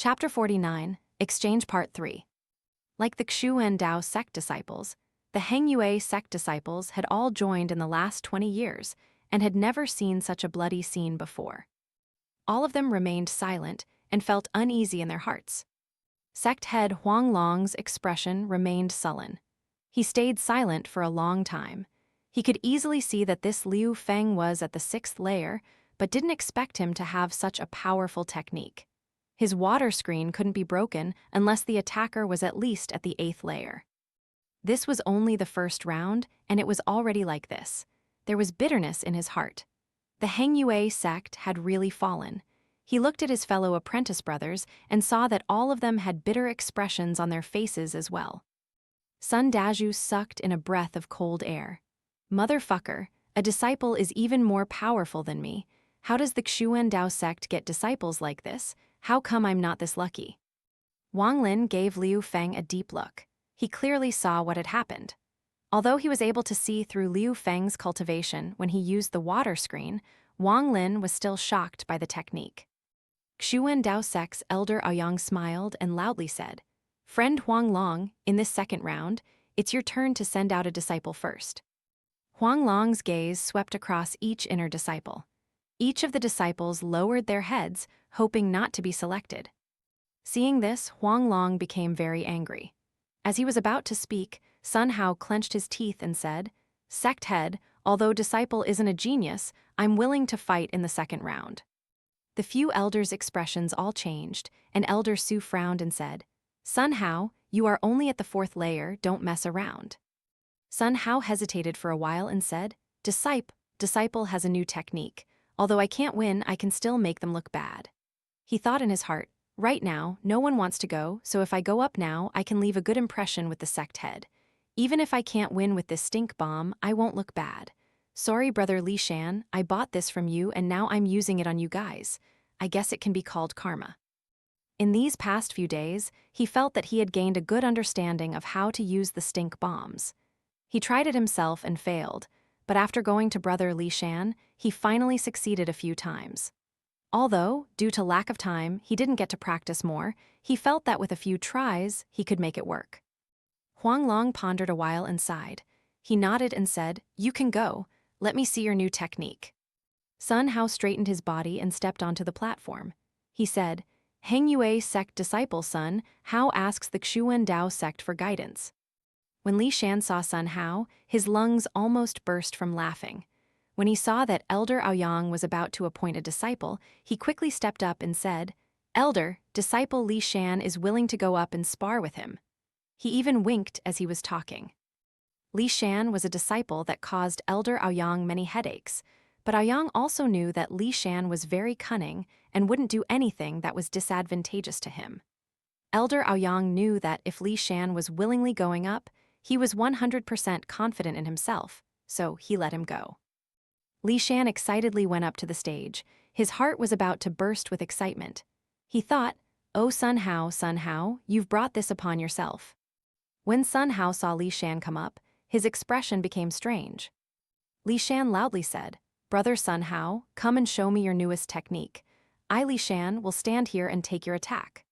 Chapter 49, Exchange Part 3. Like the Xuan Dao sect disciples, the Heng Yue sect disciples had all joined in the last 20 years and had never seen such a bloody scene before. All of them remained silent and felt uneasy in their hearts. Sect head Huang Long's expression remained sullen. He stayed silent for a long time. He could easily see that this Liu Feng was at the 6th layer, but didn't expect him to have such a powerful technique. His water screen couldn't be broken unless the attacker was at least at the 8th layer. This was only the first round, and it was already like this. There was bitterness in his heart. The Heng Yue sect had really fallen. He looked at his fellow apprentice brothers and saw that all of them had bitter expressions on their faces as well. Sun Dazhu sucked in a breath of cold air. Motherfucker, a disciple is even more powerful than me. How does the Xuan Dao sect get disciples like this? How come I'm not this lucky? Wang Lin gave Liu Feng a deep look. He clearly saw what had happened. Although he was able to see through Liu Feng's cultivation when he used the water screen, Wang Lin was still shocked by the technique. Xuan Dao sect's elder Aoyang smiled and loudly said, "Friend Huang Long, in this second round, it's your turn to send out a disciple first." Huang Long's gaze swept across each inner disciple. Each of the disciples lowered their heads, hoping not to be selected. Seeing this, Huang Long became very angry. As he was about to speak, Sun Hao clenched his teeth and said, "Sect head, although disciple isn't a genius, I'm willing to fight in the second round." The few elders' expressions all changed, and Elder Su frowned and said, "Sun Hao, you are only at the 4th layer, don't mess around." Sun Hao hesitated for a while and said, Disciple has a new technique. Although I can't win, I can still make them look bad." He thought in his heart, right now, no one wants to go, so if I go up now, I can leave a good impression with the sect head. Even if I can't win with this stink bomb, I won't look bad. Sorry, brother Li Shan, I bought this from you and now I'm using it on you guys. I guess it can be called karma. In these past few days, he felt that he had gained a good understanding of how to use the stink bombs. He tried it himself and failed, but after going to brother Li Shan, he finally succeeded a few times. Although, due to lack of time, he didn't get to practice more, he felt that with a few tries, he could make it work. Huang Long pondered a while and sighed. He nodded and said, "You can go. Let me see your new technique." Sun Hao straightened his body and stepped onto the platform. He said, "Heng Yue sect disciple Sun Hao asks the Xuan Dao sect for guidance." When Li Shan saw Sun Hao, his lungs almost burst from laughing. When he saw that Elder Aoyang was about to appoint a disciple, he quickly stepped up and said, "Elder, disciple Li Shan is willing to go up and spar with him." He even winked as he was talking. Li Shan was a disciple that caused Elder Aoyang many headaches, but Aoyang also knew that Li Shan was very cunning and wouldn't do anything that was disadvantageous to him. Elder Aoyang knew that if Li Shan was willingly going up, he was 100% confident in himself, so he let him go. Li Shan excitedly went up to the stage. His heart was about to burst with excitement. He thought, "Oh Sun Hao, you've brought this upon yourself." When Sun Hao saw Li Shan come up, his expression became strange. Li Shan loudly said, "Brother Sun Hao, come and show me your newest technique. I, Li Shan, will stand here and take your attack."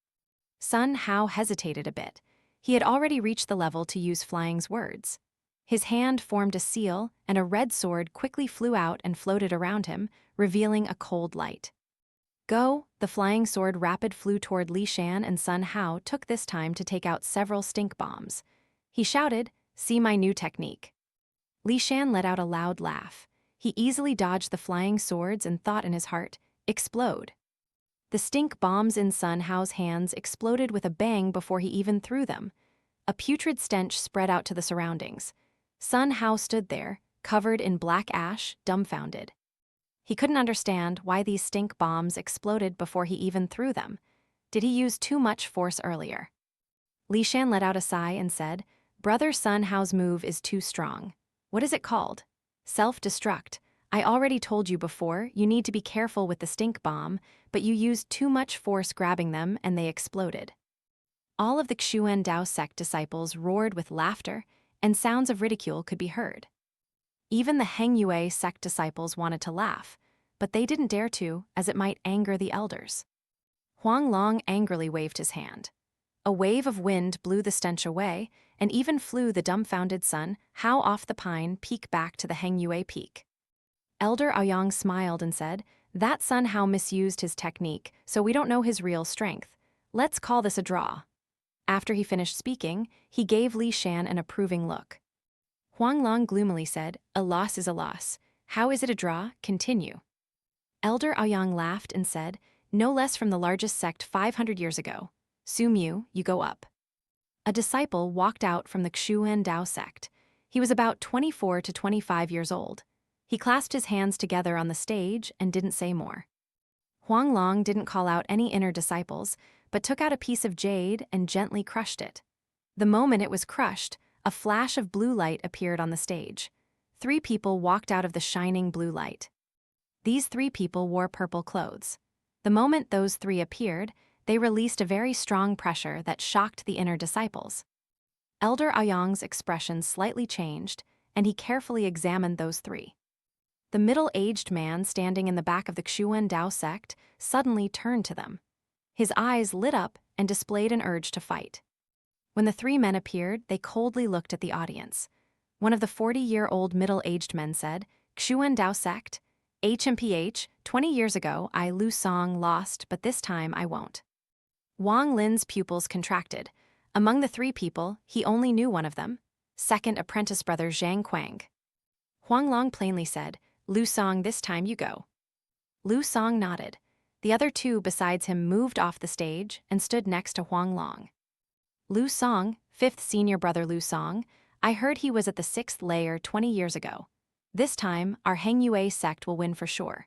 Sun Hao hesitated a bit. He had already reached the level to use Flying's words. His hand formed a seal, and a red sword quickly flew out and floated around him, revealing a cold light. Go! The flying sword rapid flew toward Li Shan, and Sun Hao took this time to take out several stink bombs. He shouted, "See my new technique." Li Shan let out a loud laugh. He easily dodged the flying swords and thought in his heart, "Explode." The stink bombs in Sun Hao's hands exploded with a bang before he even threw them. A putrid stench spread out to the surroundings. Sun Hao stood there, covered in black ash, dumbfounded. He couldn't understand why these stink bombs exploded before he even threw them. Did he use too much force earlier? Li Shan let out a sigh and said, "Brother Sun Hao's move is too strong. What is it called? Self-destruct. I already told you before, you need to be careful with the stink bomb, but you used too much force grabbing them and they exploded." All of the Xuan Dao sect disciples roared with laughter, and sounds of ridicule could be heard. Even the Heng Yue sect disciples wanted to laugh, but they didn't dare to, as it might anger the elders. Huang Long angrily waved his hand. A wave of wind blew the stench away, and even flew the dumbfounded Sun Hao off the pine peak back to the Heng Yue peak. Elder Aoyang smiled and said, "That Sun Hao misused his technique, so we don't know his real strength. Let's call this a draw." After he finished speaking, he gave Li Shan an approving look. Huang Long gloomily said, "A loss is a loss. How is it a draw? Continue." Elder Aoyang laughed and said, "No less from the largest sect 500 years ago. Su Mu, you go up." A disciple walked out from the Xuan Dao sect. He was about 24 to 25 years old. He clasped his hands together on the stage and didn't say more. Huang Long didn't call out any inner disciples, but took out a piece of jade and gently crushed it. The moment it was crushed, a flash of blue light appeared on the stage. 3 people walked out of the shining blue light. These 3 people wore purple clothes. The moment those 3 appeared, they released a very strong pressure that shocked the inner disciples. Elder Aoyang's expression slightly changed, and he carefully examined those 3. The middle-aged man standing in the back of the Xuan Dao sect suddenly turned to them. His eyes lit up and displayed an urge to fight. When the 3 men appeared, they coldly looked at the audience. One of the 40-year-old middle-aged men said, "Xuan Dao sect, HMPH, 20 years ago I, Lu Song, lost, but this time I won't." Wang Lin's pupils contracted. Among the 3 people, he only knew one of them, second apprentice brother Zhang Quang. Huang Long plainly said, "Lu Song, this time you go." Lu Song nodded. The other 2 besides him moved off the stage and stood next to Huang Long. "Lu Song, 5th senior brother Lu Song, I heard he was at the 6th layer 20 years ago. This time, our Heng Yue sect will win for sure."